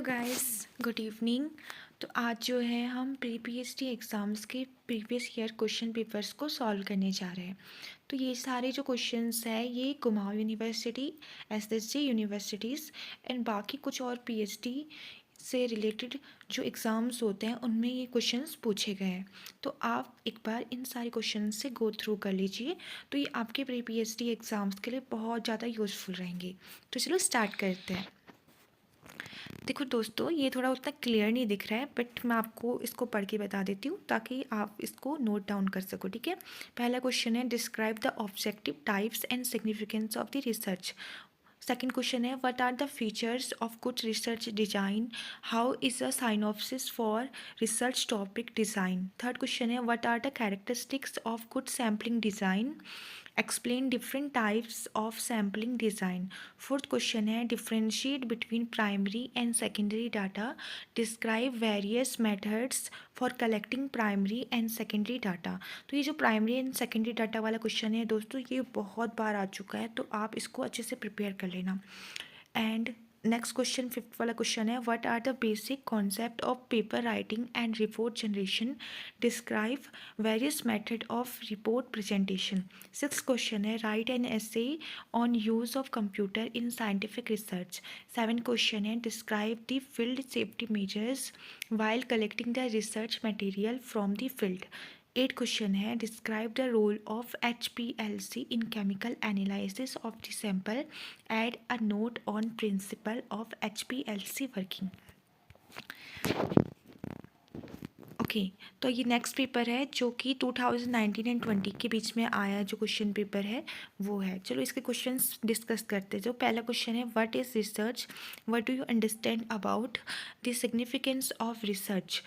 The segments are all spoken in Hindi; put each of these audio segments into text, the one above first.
Guys, good evening. तो आज जो है हम प्री पीएचडी एग्ज़ाम्स के प्रीवियस ईयर क्वेश्चन पेपर्स को सॉल्व करने जा रहे हैं। तो ये सारे जो क्वेश्चंस हैं ये Kumaon university, SSG universities and बाकी कुछ और पीएचडी से रिलेटेड जो एग्ज़ाम्स होते हैं उनमें ये क्वेश्चंस पूछे गए हैं। तो आप एक बार इन सारे क्वेश्चन से गो थ्रू कर लीजिए। तो ये आपके प्री पीएचडी एग्ज़ाम्स के लिए बहुत ज़्यादा यूज़फुल रहेंगे। तो चलो स्टार्ट करते हैं। देखो दोस्तों, ये थोड़ा उतना क्लियर नहीं दिख रहा है बट मैं आपको इसको पढ़ के बता देती हूँ ताकि आप इसको नोट डाउन कर सको। ठीक है, पहला क्वेश्चन है describe the objective types and significance of the research. Second question है what are the features of good research design, how is a synopsis for research topic design. Third question है what are the characteristics of good sampling design, explain different types of sampling design. Fourth question है differentiate between primary and secondary data, describe various methods for collecting primary and secondary data. तो ये जो primary and secondary data वाला क्वेश्चन है दोस्तों, ये बहुत बार आ चुका है तो आप इसको अच्छे से प्रिपेयर कर लेना। एंड नेक्स्ट क्वेश्चन, फिफ्थ वाला क्वेश्चन है what are the basic concept of paper writing and report generation, describe various method of report presentation. Six question है write an essay on use of computer in scientific research. Seven question है describe the field safety measures while collecting the research material from the field. Eight question है describe the role of HPLC in chemical analysis of the sample, add a note on principle of HPLC working. Okay, तो ये नेक्स्ट पेपर है जो कि 2019 एंड 20 के बीच में आया जो क्वेश्चन पेपर है वो है। चलो इसके क्वेश्चंस डिस्कस करते हैं। जो पहला क्वेश्चन है what is research, what do you understand about the significance of research.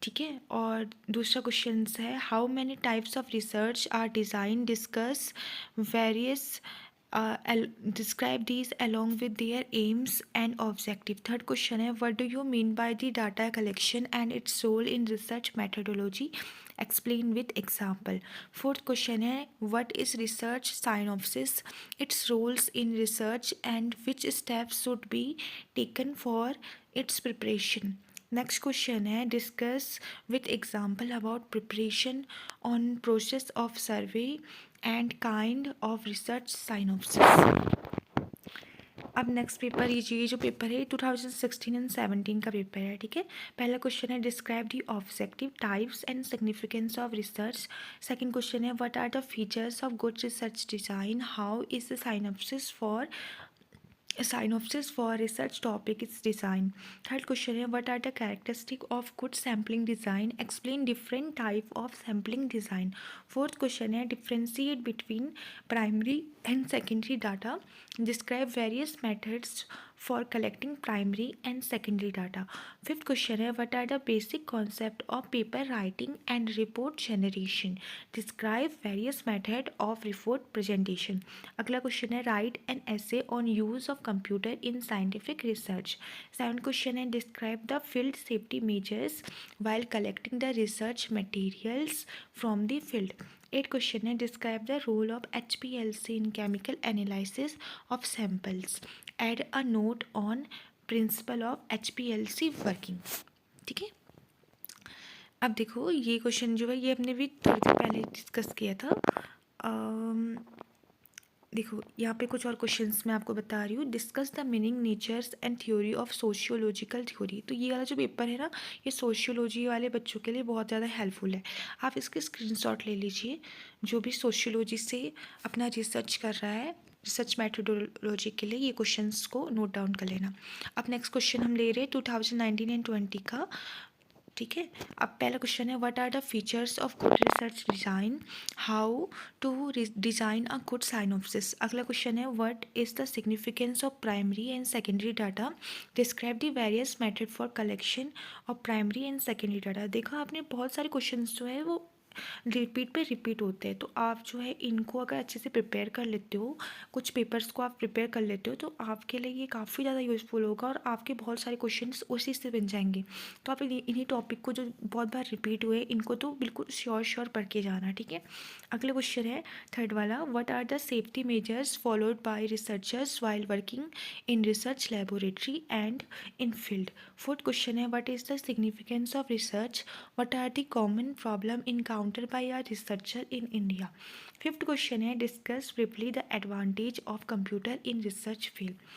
ठीक है, और दूसरा क्वेश्चन है how many types of research are design, discuss various describe these along with their aims and objective. Third question है what do you mean by the data collection and its role in research methodology, explain with example. Fourth question है what is research synopsis, its roles in research and which steps should be taken for its preparation. Next question है discuss with example about preparation on process of survey and kind of research synopsis. अब नेक्स्ट पेपर ये जो पेपर है 2016 एंड 17 का पेपर है। ठीक है, पहला क्वेश्चन है describe the objective types and significance of research. Second question है what are the features of good research design, how is the synopsis for research topic is design. Third question है what are the characteristic of good sampling design, explain different type of sampling design. Fourth question है differentiate between primary and secondary data, describe various methods for collecting primary and secondary data. Fifth question है what are the basic concept of paper writing and report generation, describe various method of report presentation. अगला क्वेश्चन है write an essay on use of computer in scientific research. Seventh question है describe the field safety measures while collecting the research materials from the field. Eighth question है describe the role of HPLC in chemical analysis of samples, add a note on principle of HPLC working. ठीक है, अब देखो ये क्वेश्चन जो है ये हमने भी थोड़ी देर पहले डिस्कस किया था। देखो यहाँ पे कुछ और क्वेश्चंस मैं आपको बता रही हूँ। Discuss the meaning, natures and theory of sociological theory. तो ये वाला जो पेपर है ना ये सोशियोलॉजी वाले बच्चों के लिए बहुत ज़्यादा हेल्पफुल है। आप इसके स्क्रीनशॉट ले लीजिए जो भी सोशियोलॉजी से अपना रिसर्च कर रहा है, रिसर्च मेथोडोलॉजी के लिए ये क्वेश्चंस को नोट डाउन कर लेना। अब नेक्स्ट क्वेश्चन हम ले रहे हैं 2019 एंड 20 का। ठीक है, अब पहला क्वेश्चन है what are the features of good research design, how to design a good synopsis. अगला क्वेश्चन है what is the significance of primary and secondary data, describe the various method for collection of primary and secondary data. देखो आपने बहुत सारे क्वेश्चन जो है वो रिपीट पे रिपीट होते हैं। तो आप जो है इनको अगर अच्छे से प्रिपेयर कर लेते हो, कुछ पेपर्स को आप प्रिपेयर कर लेते हो, तो आपके लिए ये काफ़ी ज़्यादा यूज़फुल होगा और आपके बहुत सारे क्वेश्चंस उसी से बन जाएंगे। तो आप इन्हीं टॉपिक को जो बहुत बार रिपीट हुए इनको तो बिल्कुल श्योर पढ़ के जाना, ठीक है। अगला क्वेश्चन है थर्ड वाला, what are the safety measures followed by researchers while working in research laboratory and in field. Fourth question है, what is the significance of research, what are the common problem encountered by a researcher in India? Fifth question है, discuss briefly the advantage of computer in research field.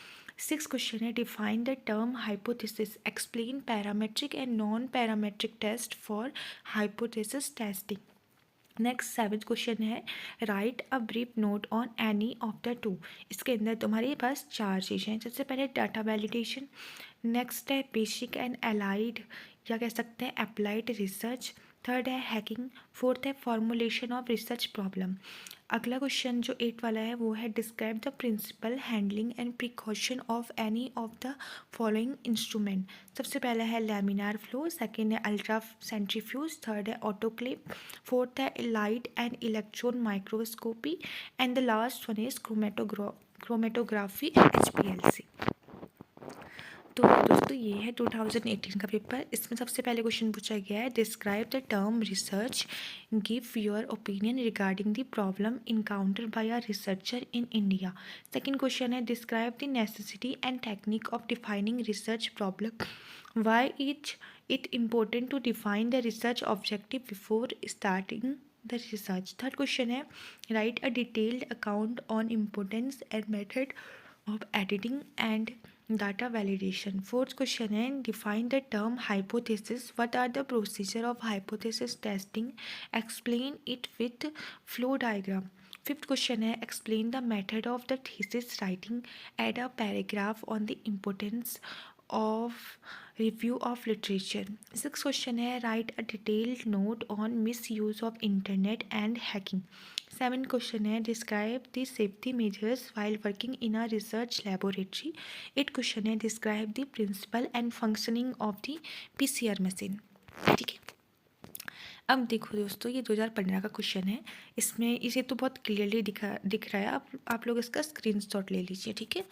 Sixth question है, define the term hypothesis, explain parametric and non-parametric test for hypothesis testing. Next seventh question है, write a brief note on any of the two. इसके अंदर तुम्हारे पास चार चीज़ें हैं। सबसे पहले डाटा वैलिडेशन, नेक्स्ट है बेसिक एंड एलाइड या कह सकते हैं अप्लाइड रिसर्च, थर्ड है हैकिंग, फोर्थ है फॉर्मुलेशन ऑफ रिसर्च प्रॉब्लम। अगला क्वेश्चन जो 8 वाला है वो है, describe the principle handling and precaution of any of the following instrument. सबसे पहला है लैमिनार फ्लो, सेकेंड है अल्ट्रा सेंट्रीफ्यूज, थर्ड है ऑटोक्लेव, फोर्थ है light and electron microscopy and the last one is chromatography HPLC। तो दोस्तों ये है 2018 का पेपर। इसमें सबसे पहले क्वेश्चन पूछा गया है, describe the term research, give your opinion regarding the problem encountered by a researcher in India. Second question है, describe the necessity and technique of defining research problem, why it important to define the research objective before starting the research. Third question है, write a detailed account on importance and method of editing and data validation. Fourth question है, define the term hypothesis, what are the procedure of hypothesis testing, explain it with flow diagram. Fifth question है, explain the method of the thesis writing, add a paragraph on the importance of review of literature. Sixth question है, write a detailed note on misuse of internet and hacking. Seven question है, describe the safety measures while working in a research laboratory. Eight question है, describe the principle and functioning of the PCR machine. ठीक है, अब देखो दोस्तों, ये 2015 का क्वेश्चन है। इसमें इसे तो बहुत क्लियरली दिख रहा है, आप लोग इसका स्क्रीनशॉट ले लीजिए, ठीक है।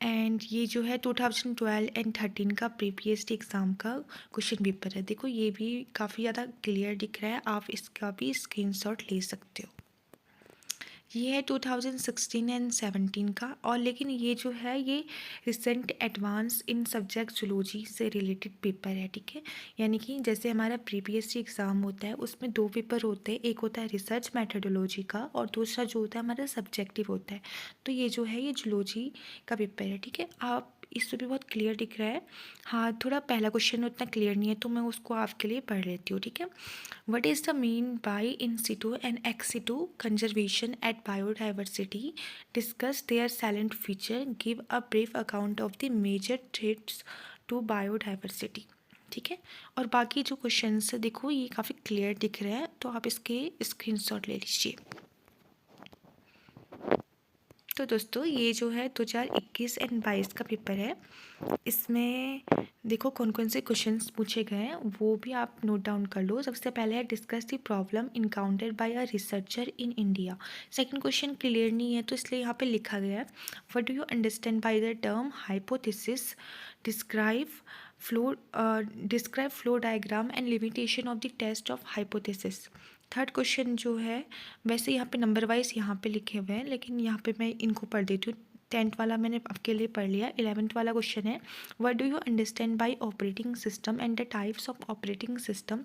एंड ये जो है 2012 एंड 13 का PPST एग्ज़ाम का क्वेश्चन पेपर है। देखो ये भी काफ़ी ज़्यादा क्लियर दिख रहा है, आप इसका भी स्क्रीनशॉट ले सकते हो। ये है 2016 एंड 17 का, और लेकिन ये जो है ये recent advance in subject zoology से रिलेटेड पेपर है, ठीक है। यानी कि जैसे हमारा PPST एग्ज़ाम होता है उसमें दो पेपर होते हैं, एक होता है रिसर्च मेथोडोलॉजी का और दूसरा जो होता है हमारा सब्जेक्टिव होता है। तो ये जो है ये जूलॉजी का पेपर है, ठीक है। आप इससे भी बहुत क्लियर दिख रहा है। हाँ, थोड़ा पहला क्वेश्चन उतना क्लियर नहीं है तो मैं उसको आपके लिए पढ़ लेती हूँ, ठीक है। What is the mean by in situ and ex situ conservation at biodiversity? Discuss their silent feature. Give a brief account of the major threats to biodiversity. ठीक है, और बाकी जो क्वेश्चंस है देखो ये काफ़ी क्लियर दिख रहे हैं, तो आप इसके स्क्रीनशॉट ले लीजिए। तो दोस्तों ये जो है 2021 एंड 22 का पेपर है। इसमें देखो कौन कौन से क्वेश्चंस पूछे गए हैं वो भी आप नोट डाउन कर लो। सबसे पहले है, discuss the problem encountered by a researcher in India. Second question clear नहीं है तो इसलिए यहाँ पे लिखा गया है, what do you understand by the term hypothesis, describe flow diagram and limitation of the test of hypothesis. Third question जो है, वैसे यहाँ पे नंबर वाइज यहाँ पे लिखे हुए हैं लेकिन यहाँ पे मैं इनको पढ़ देती हूँ। 10th वाला मैंने आपके लिए पढ़ लिया। 11th वाला क्वेश्चन है, what do you understand by operating system and the types of operating system,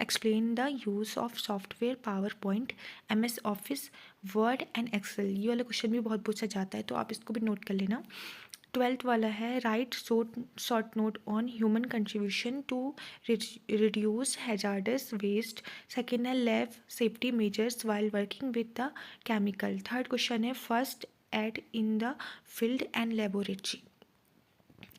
explain the use of software PowerPoint, MS Office, Word and Excel. ये वाला क्वेश्चन भी बहुत पूछा जाता है तो आप इसको भी नोट कर लेना। 12th वाला है, write short note on human contribution to reduce hazardous waste. Second है, lab safety measures while working with the chemical. Third question है, first aid in the field and laboratory.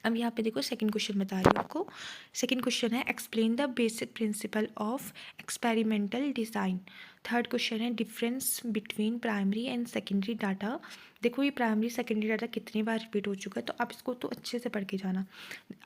अब यहाँ पे देखो सेकंड क्वेश्चन बता रही हूँ आपको। सेकंड क्वेश्चन है, explain the basic principle of experimental design. Third question है, difference between primary and secondary data. देखो ये प्राइमरी सेकेंडरी डाटा कितनी बार रिपीट हो चुका है तो आप इसको तो अच्छे से पढ़ के जाना।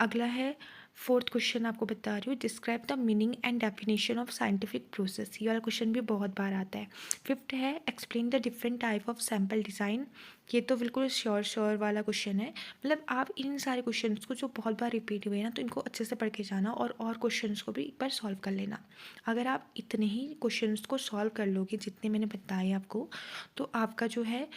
अगला है, फोर्थ क्वेश्चन आपको बता रही हूँ, describe the meaning and definition of scientific process. ये वाला क्वेश्चन भी बहुत बार आता है। फिफ्थ है explain the different type of sample design. ये तो बिल्कुल श्योर वाला क्वेश्चन है। मतलब आप इन सारे क्वेश्चंस को जो बहुत बार रिपीट हुए ना, तो इनको अच्छे से पढ़ के जाना और क्वेश्चंस को भी एक बार सॉल्व कर लेना। अगर आप इतने ही क्वेश्चंस को सॉल्व कर लोगे जितने मैंने बताए आपको, तो आपका जो है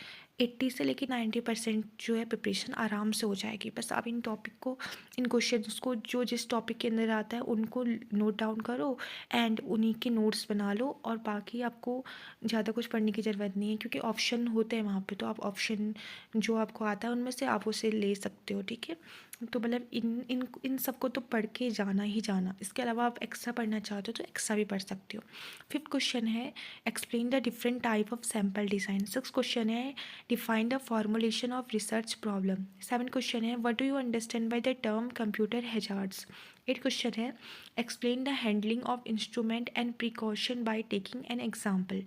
80 से लेकर 90% जो है प्रिपरेशन आराम से हो जाएगी। बस आप इन टॉपिक को, इन क्वेश्चंस को जो जिस टॉपिक के अंदर आता है उनको नोट डाउन करो एंड उन्हीं के नोट्स बना लो, और बाकी आपको ज़्यादा कुछ पढ़ने की ज़रूरत नहीं है, क्योंकि ऑप्शन होते हैं वहाँ पे, तो आप ऑप्शन जो आपको आता है उनमें से आप उसे ले सकते हो। ठीक है, तो मतलब इन इन इन सबको तो पढ़ के जाना ही जाना। इसके अलावा आप एक्स्ट्रा पढ़ना चाहते हो तो एक्स्ट्रा भी पढ़ सकते हो। फिफ्थ क्वेश्चन है explain the different type of sample design. Six question है define the formulation of research problem. Seven question है what do you understand by the term computer hazards. Eight question है explain the handling of instrument and precaution by taking an example.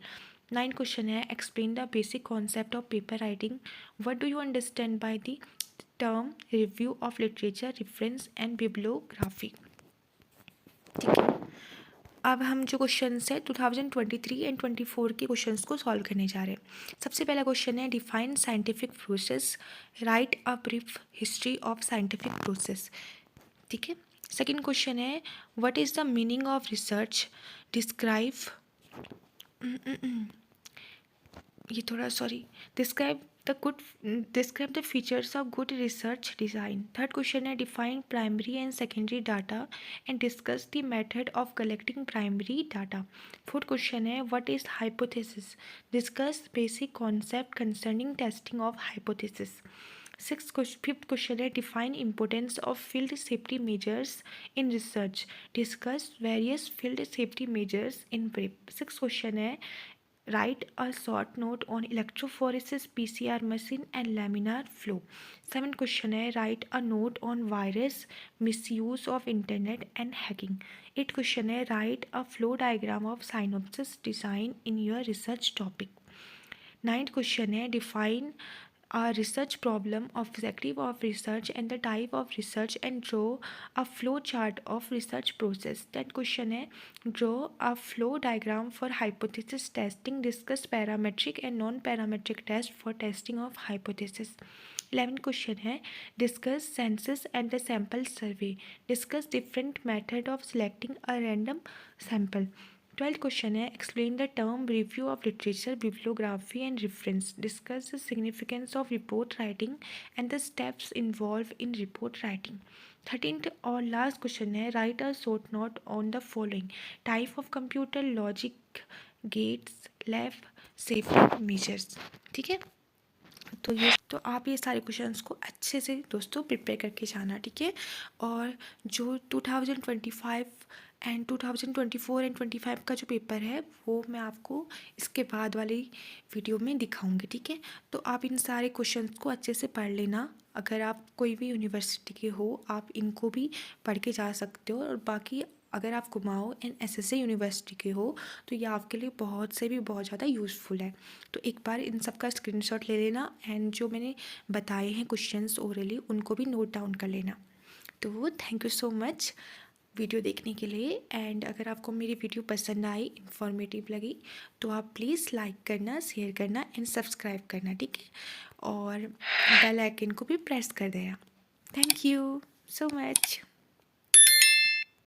Nine question है explain the basic concept of paper writing. What do you understand by the term review of literature, reference and bibliography. ठीक है, अब हम जो क्वेश्चंस है 2023 एंड 24 के क्वेश्चंस को सॉल्व करने जा रहे हैं। सबसे पहला क्वेश्चन है define scientific process, write a brief history of scientific process. ठीक है, सेकंड क्वेश्चन है what is the meaning of research, describe ये थोड़ा sorry describe the features of good research design. Third question है define primary and secondary data and discuss the method of collecting primary data. Fourth question है what is hypothesis, discuss basic concept concerning testing of hypothesis. Fifth question है define importance of field safety measures in research, discuss various field safety measures in prep. Six question है write a short note on electrophoresis, PCR machine and laminar flow. Seventh question है write a note on virus, misuse of internet and hacking. Eighth question है write a flow diagram of synopsis design in your research topic. Ninth question है define a research problem, objective of research and the type of research and draw a flow chart of research process. 10th question है draw a flow diagram for hypothesis testing, discuss parametric and non-parametric test for testing of hypothesis. 11th question है discuss census and the sample survey, discuss different method of selecting a random sample. 12th question है explain the term review of literature, bibliography and reference, discuss the significance of report writing and the steps involved in report writing. 13th और last question है write a short note on the following type of computer logic gates, lab safety measures. ठीक है, तो आप ये सारे क्वेश्चंस को अच्छे से दोस्तों प्रिपेयर करके जाना। ठीक है, और जो 2025 एंड 2024 एंड 25 का जो पेपर है वो मैं आपको इसके बाद वाली वीडियो में दिखाऊंगी। ठीक है, तो आप इन सारे क्वेश्चंस को अच्छे से पढ़ लेना। अगर आप कोई भी यूनिवर्सिटी के हो आप इनको भी पढ़ के जा सकते हो, और बाकी अगर आप कुमाऊं एंड एसएससी यूनिवर्सिटी के हो तो ये आपके लिए बहुत ज़्यादा यूज़फुल है। तो एक बार इन सब का स्क्रीनशॉट ले लेना एंड जो मैंने बताए हैं क्वेश्चंस ओरली उनको भी नोट डाउन कर लेना। तो thank you so much video देखने के लिए, एंड अगर आपको मेरी वीडियो पसंद आई, इन्फॉर्मेटिव लगी, तो आप प्लीज़ लाइक करना, शेयर करना एंड सब्सक्राइब करना। ठीक है, और बेल आइकन को भी प्रेस कर देना। Thank you so much.